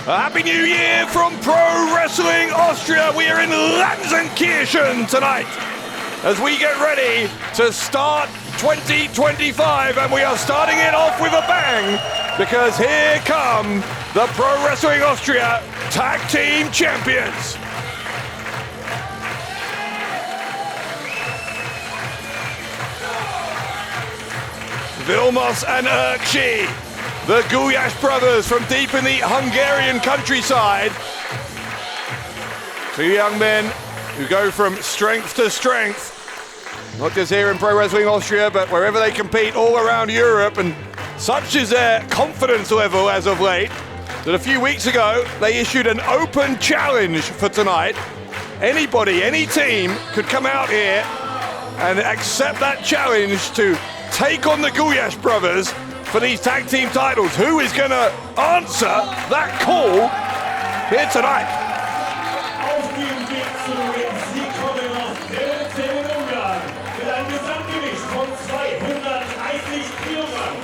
A Happy New Year from Pro Wrestling Austria. We are in Lanzenkirchen tonight as we get ready to start 2025, and we are starting it off with a bang because here come the Pro Wrestling Austria Tag Team Champions. Vilmos and Urkshi, the Gulyas Brothers from deep in the Hungarian countryside. Two young men who go from strength to strength, not just here in Pro Wrestling Austria, but wherever they compete all around Europe. And such is their confidence level as of late that a few weeks ago they issued an open challenge for tonight. Anybody, any team could come out here and accept that challenge to take on the Gulyas Brothers for these tag team titles. Who is going to answer that call here tonight? Auf dem Weg zum Ring, sie kommen aus Ungarn mit einem Gesamtgewicht von 230 Kilogramm.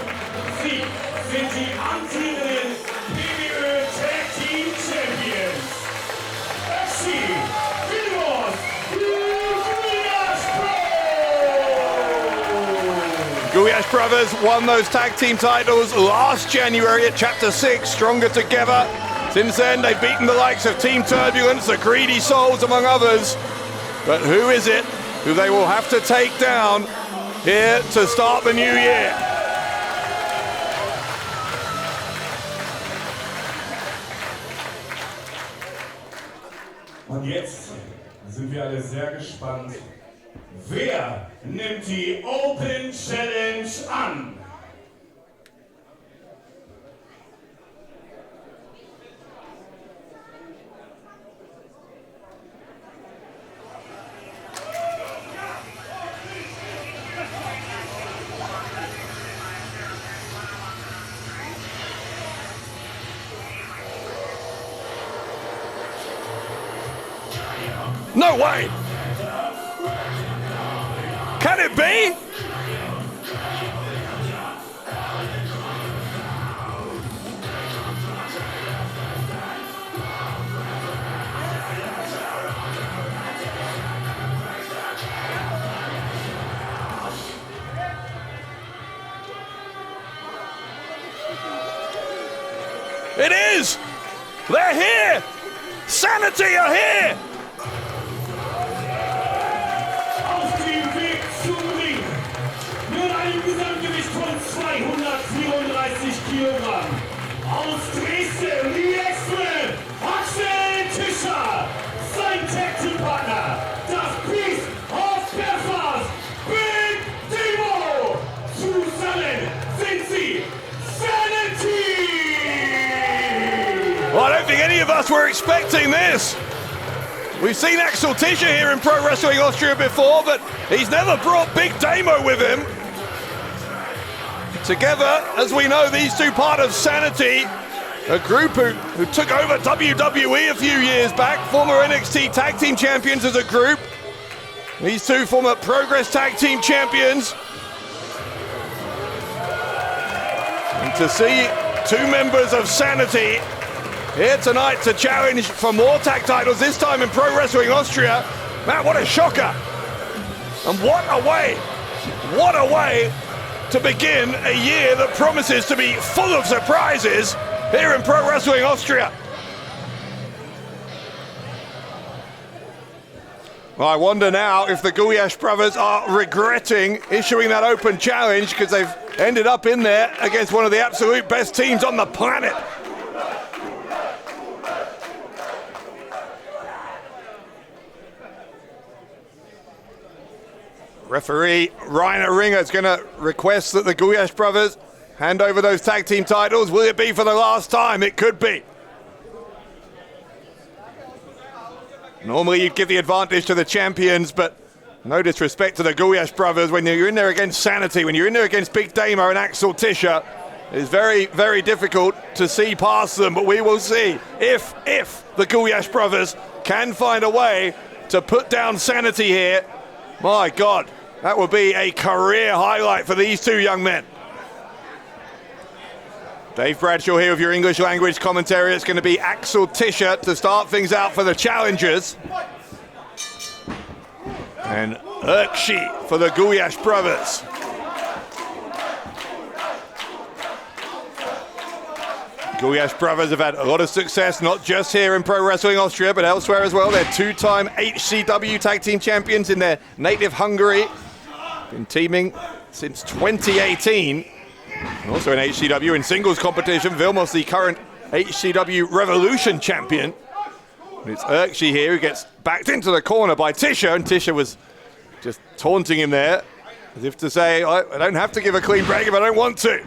Sie sind die amtierenden PWÖ Tag Team Champions. Axel Vilmos, Gulyas Bros. Gulyas Brothers won those tag team titles last January at Chapter 6, Stronger Together. Since then, they've beaten the likes of Team Turbulence, the Greedy Souls, among others. But who is it who they will have to take down here to start the new year? Und jetzt sind wir alle sehr gespannt. Wer nimmt die Open Challenge an? No way! Can it be? It is! They're here! Sanity are here! Gesamtgewicht von 234 Kilogramm. Aus Dresden, die Ex-Welt, Axel Tischer. Sein Tag-Team-Partner, das Beast of Belfast, Big Damo. Zusammen sind sie SANITY. Well, I don't think any of us were expecting this. We've seen Axel Tischer here in Pro Wrestling Austria before, but he's never brought Big Damo with him. Together, as we know, these two part of SANITY, a group who took over WWE a few years back, former NXT Tag Team Champions as a group. These two former Progress Tag Team Champions. And to see two members of SANITY here tonight to challenge for more tag titles, this time in Pro Wrestling Austria. Man, what a shocker. And what a way to begin a year that promises to be full of surprises here in Pro Wrestling Austria. Well, I wonder now if the Gulyas Brothers are regretting issuing that open challenge because they've ended up in there against one of the absolute best teams on the planet. Referee Rainer Ringer is going to request that the Gulyas Brothers hand over those tag team titles. Will it be for the last time? It could be. Normally you'd give the advantage to the champions, but no disrespect to the Gulyas Brothers. When you're in there against SANITY, when you're in there against Big Damo and Axel Tischer, it's very, very difficult to see past them. But we will see if the Gulyas Brothers can find a way to put down SANITY here. My God, that would be a career highlight for these two young men. Dave Bradshaw here with your English language commentary. It's going to be Axel Tischer to start things out for the challengers. And Urkshi for the Gulyas brothers. Gulyas brothers have had a lot of success, not just here in Pro Wrestling Austria, but elsewhere as well. They're two-time HCW Tag Team Champions in their native Hungary. Been teaming since 2018. And also in HCW in singles competition, Vilmos, the current HCW Revolution champion. And it's Urkshi here who gets backed into the corner by Tischer, and Tischer was just taunting him there, as if to say, I don't have to give a clean break if I don't want to.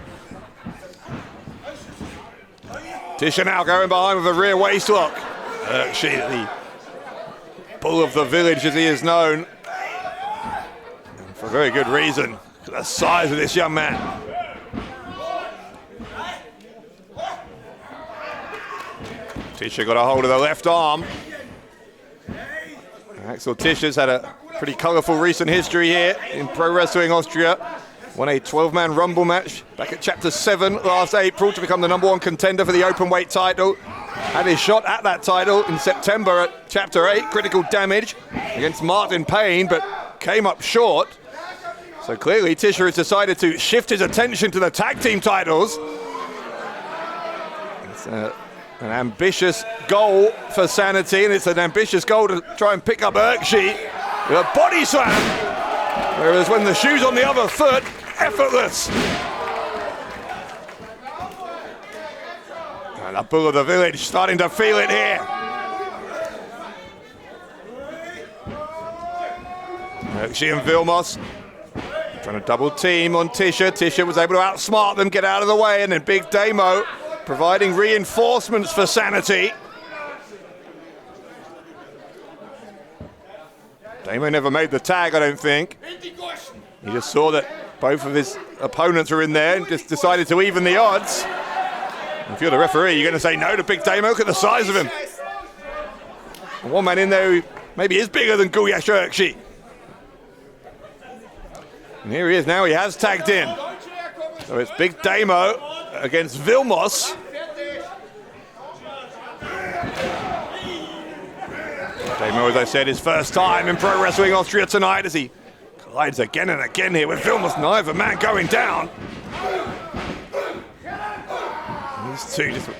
Tischer now going behind with a rear waist lock. Urkshi, the bull of the village as he is known. And for very good reason, the size of this young man. Tischer got a hold of the left arm. Axel Tischer's had a pretty colourful recent history here in Pro Wrestling Austria. Won a 12-man Rumble match back at Chapter 7 last April to become the #1 contender for the Openweight title. Had his shot at that title in September at Chapter 8, critical damage against Martn Payne, but came up short. So clearly Tischer has decided to shift his attention to the tag team titles. It's an ambitious goal for SANITY, and it's an ambitious goal to try and pick up Urkshi with a body slam. Whereas when the shoe's on the other foot, effortless. And the bull of the village starting to feel it here. Urkshi and Vilmos trying to double team on Tischer. Tischer was able to outsmart them, get out of the way, and then Big Damo providing reinforcements for SANITY. Damo never made the tag, I don't think. He just saw that both of his opponents were in there and just decided to even the odds. If you're the referee, you're going to say no to Big Damo. Look at the size of him. And one man in there who maybe is bigger than Gulyas Urkshi. And here he is now, he has tagged in. So it's Big Damo against Vilmos. Damo, as I said, his first time in Pro Wrestling Austria tonight as he collides again and again here with Vilmos. Neither man going down. These two just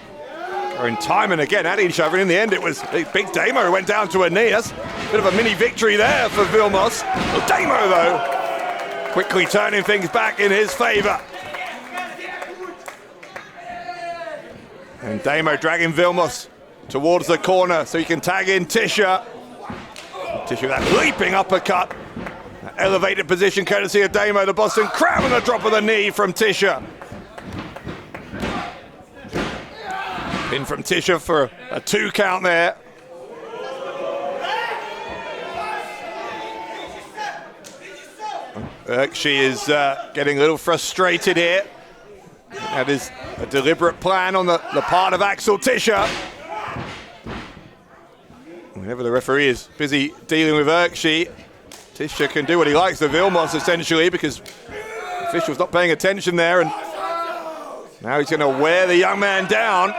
going time and again at each other. And in the end, it was Big Damo who went down to a knee. That's a bit of a mini victory there for Vilmos. Well, Damo, though, quickly turning things back in his favour. And Damo dragging Vilmos towards the corner so he can tag in Tischer. Tischer with that leaping uppercut. That elevated position courtesy of Damo. The Boston Crab and the drop of the knee from Tischer. Pin from Tischer for a 2 count there. Urkshi is getting a little frustrated here. That is a deliberate plan on the part of Axel Tischer. Whenever the referee is busy dealing with Urkshi, Tischer can do what he likes to Vilmos essentially, because the official's not paying attention there, and now he's going to wear the young man down.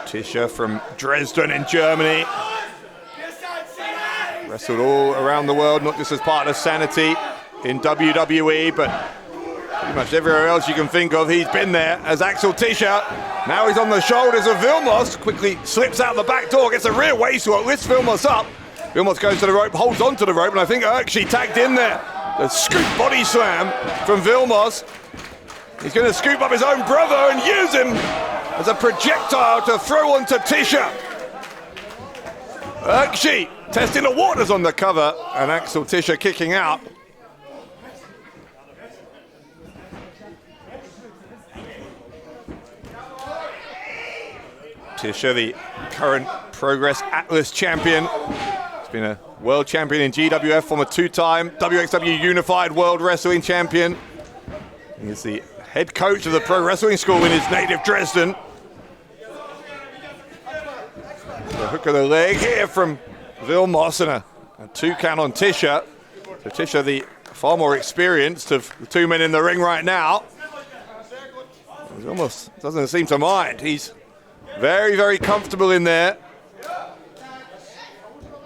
Tischer from Dresden in Germany. Wrestled all around the world, not just as part of SANITY in WWE, but pretty much everywhere else you can think of. He's been there as Axel Tischer. Now he's on the shoulders of Vilmos. Quickly slips out the back door, gets a rear waist lock, lifts Vilmos up. Vilmos goes to the rope, holds onto the rope, and I think Urkshi tagged in there. The scoop body slam from Vilmos. He's going to scoop up his own brother and use him as a projectile to throw onto Tischer. Urkshi testing the waters on the cover, and Axel Tischer kicking out. Tischer, the current Progress Atlas champion. He's been a world champion in GWF, former 2-time WXW Unified World Wrestling champion. He's the head coach of the pro wrestling school in his native Dresden. The hook of the leg here from Vilmos, and a 2 count on Tischer. So Tischer, the far more experienced of the two men in the ring right now. He almost doesn't seem to mind. He's very, very comfortable in there.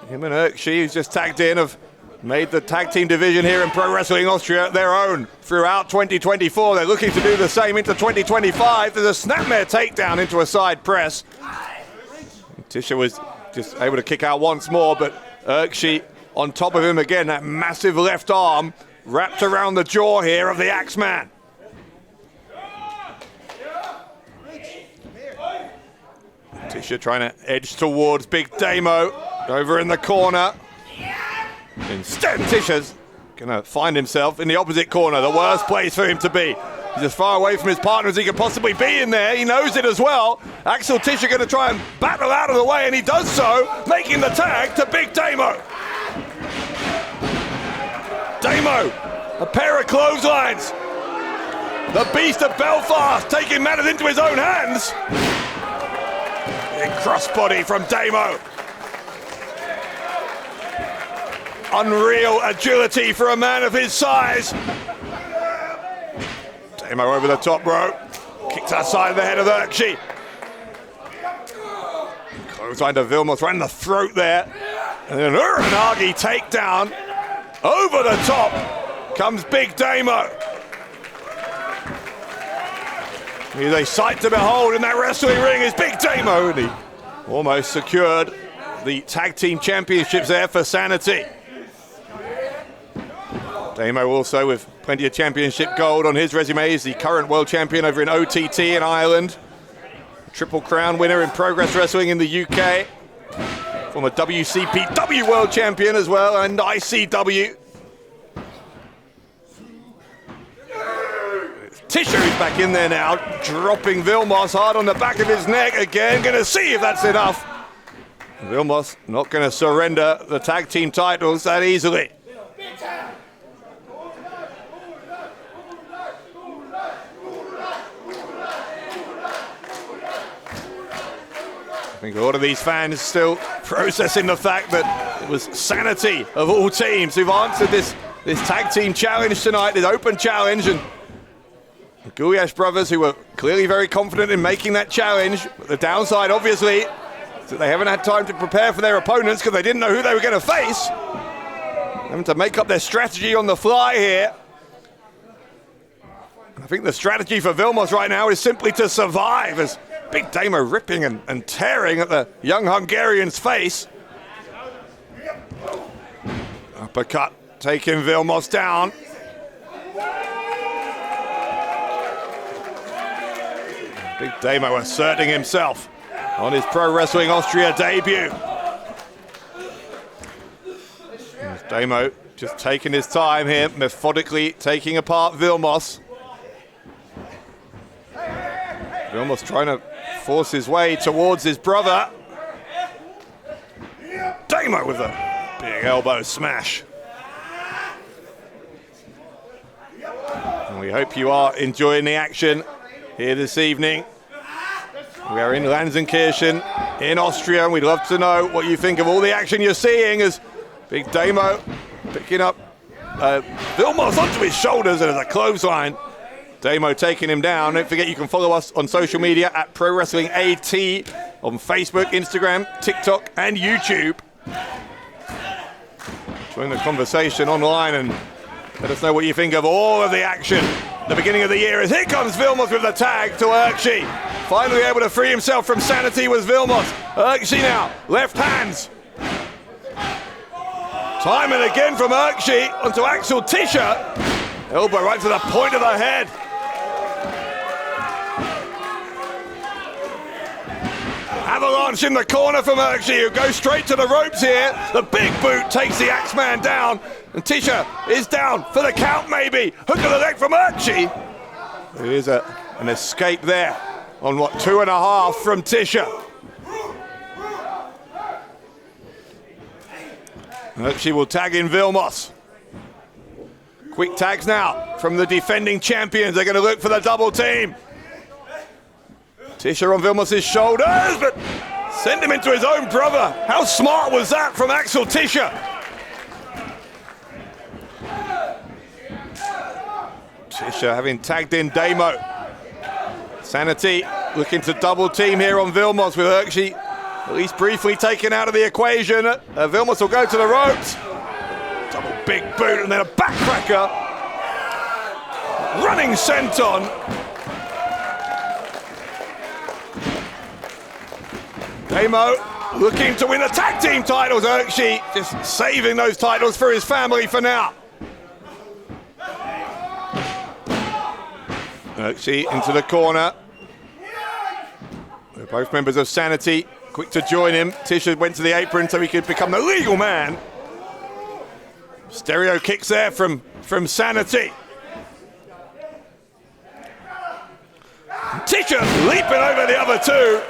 Him and Virgile, who's just tagged in, have made the tag team division here in Pro Wrestling Austria their own throughout 2024. They're looking to do the same into 2025. There's a snapmare takedown into a side press. Tischer was just able to kick out once more, but Virgile on top of him again. That massive left arm wrapped around the jaw here of the Axeman. Tischer trying to edge towards Big Damo over in the corner. Instead, Tischer's gonna find himself in the opposite corner, the worst place for him to be. He's as far away from his partner as he could possibly be in there. He knows it as well. Axel Tischer gonna try and battle out of the way, and he does so, making the tag to Big Damo. Damo, a pair of clotheslines. The Beast of Belfast taking matters into his own hands. Big crossbody from Damo. Unreal agility for a man of his size. Damo over the top rope. Kicks outside the head of Virgile. Clothesline to Vilmos right in the throat there. And then Uranagi takedown. Over the top comes Big Damo. He's a sight to behold in that wrestling ring is Big Damo. And he almost secured the Tag Team Championships there for SANITY. Damo also with plenty of championship gold on his resume. He's the current world champion over in OTT in Ireland. Triple Crown winner in Progress Wrestling in the UK. Former WCPW world champion as well, and ICW. Tischer is back in there now, dropping Vilmos hard on the back of his neck again. Gonna see if that's enough. Vilmos not gonna surrender the tag team titles that easily. I think a lot of these fans still processing the fact that it was SANITY of all teams who've answered this tag team challenge tonight, this open challenge, and the Gulyas brothers, who were clearly very confident in making that challenge. But the downside, obviously, is that they haven't had time to prepare for their opponents because they didn't know who they were going to face. Having to make up their strategy on the fly here. I think the strategy for Vilmos right now is simply to survive, as Big Damo ripping and tearing at the young Hungarian's face. Uppercut taking Vilmos down. Big Damo asserting himself on his Pro Wrestling Austria debut. There's Damo just taking his time here, methodically taking apart Vilmos. Vilmos trying to force his way towards his brother. Damo with a big elbow smash. And we hope you are enjoying the action here this evening. We are in Lanzenkirchen in Austria, and we'd love to know what you think of all the action you're seeing as Big Damo picking up Vilmos onto his shoulders, and there's a clothesline. Damo taking him down. Don't forget you can follow us on social media at Pro Wrestling AT on Facebook, Instagram, TikTok, and YouTube. Join the conversation online and let us know what you think of all of the action. The beginning of the year is here comes Vilmos with the tag to Virgile. Finally able to free himself from SANITY was Vilmos. Virgile now, left hands. Time and again from Virgile onto Axel Tischer. Elbow right to the point of the head. Avalanche in the corner from Virgile, who goes straight to the ropes here. The big boot takes the Axeman down, and Tischer is down for the count maybe. Hook of the leg from Virgile. There is an escape there on what, 2.5 from Tischer. Virgile will tag in Vilmos. Quick tags now from the defending champions. They're going to look for the double team. Tischer on Vilmos' shoulders, but send him into his own brother. How smart was that from Axel Tischer? Tischer having tagged in Damo. SANITY looking to double team here on Vilmos with Urkshi at least briefly taken out of the equation. Vilmos will go to the ropes. Double big boot and then a backcracker. Running senton. Damo looking to win the tag team titles. Urkshi just saving those titles for his family for now. Urkshi into the corner. They're both members of SANITY. Quick to join him. Tischer went to the apron so he could become the legal man. Stereo kicks there from SANITY. Tischer leaping over the other two.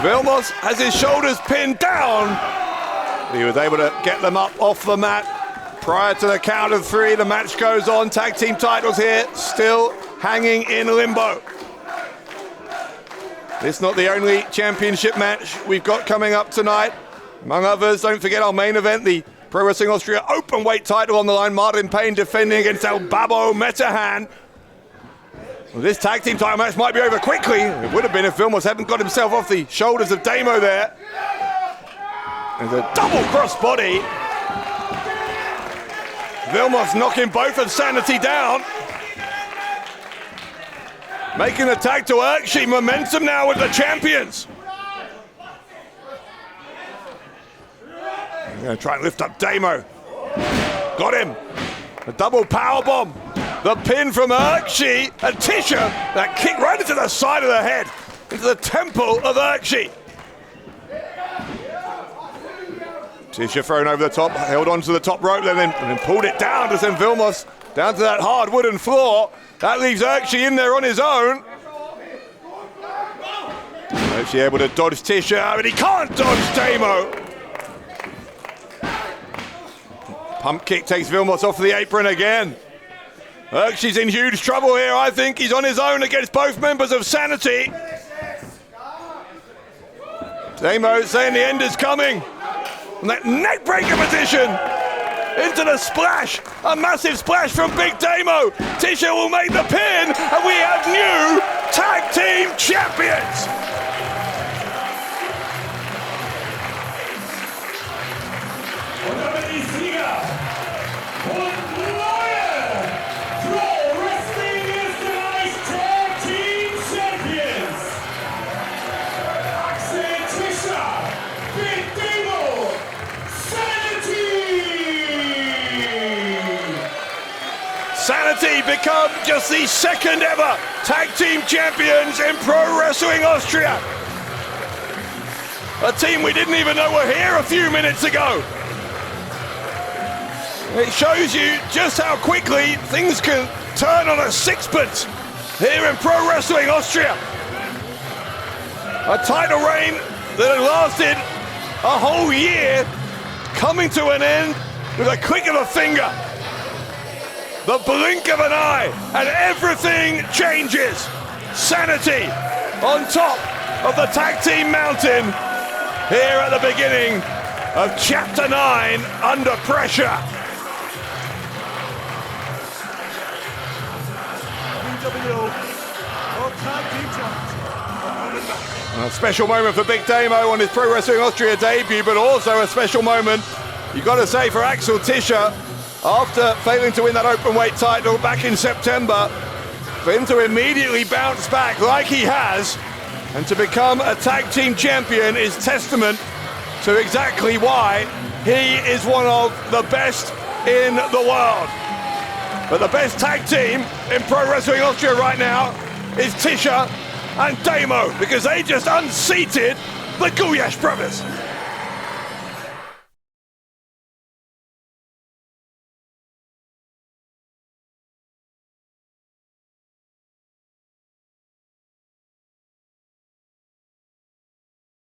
Vilmos has his shoulders pinned down. He was able to get them up off the mat. Prior to the count of three, the match goes on. Tag team titles here, still hanging in limbo. This is not the only championship match we've got coming up tonight. Among others, don't forget our main event, the Pro Wrestling Austria Openweight title on the line. Martn defending against El Babo Metehan. Well, this tag team title match might be over quickly. It would have been if Vilmos hadn't got himself off the shoulders of Damo there. There's a double crossbody. Vilmos knocking both of SANITY down. Making the tag to Urkshi. Momentum now with the champions. They're going to try and lift up Damo. Got him. A double powerbomb. The pin from Urkshi. And Tischer, that kick right into the side of the head. Into the temple of Urkshi. Tischer thrown over the top, held onto the top rope and then pulled it down to send Vilmos down to that hard wooden floor. That leaves Urkshi in there on his own. Urkshi able to dodge Tischer, but he can't dodge Damo. Pump kick takes Vilmos off the apron again. Urkshi's in huge trouble here. I think he's on his own against both members of SANITY. Damo saying the end is coming. And that neckbreaker position into the splash. A massive splash from Big Damo. Tischer will make the pin, and we have new tag team champions. Und damit die Sieger und neue Pro Wrestling Österreich Tag Team Champions Axel Tischer Big Damo SANITY become just the second ever tag team champions in Pro Wrestling Austria. A team we didn't even know were here a few minutes ago. It shows you just how quickly things can turn on a sixpence here in Pro Wrestling Austria. A title reign that had lasted a whole year coming to an end with a click of a finger. The blink of an eye, and everything changes. SANITY on top of the tag team mountain here at the beginning of Chapter 9 Under Pressure. A special moment for Big Damo on his Pro Wrestling Austria debut, but also a special moment, you've got to say, for Axel Tischer. After failing to win that Openweight title back in September, for him to immediately bounce back like he has and to become a tag team champion is testament to exactly why he is one of the best in the world. But the best tag team in Pro Wrestling Austria right now is Tischer and Damo, because they just unseated the Gulyas Brothers.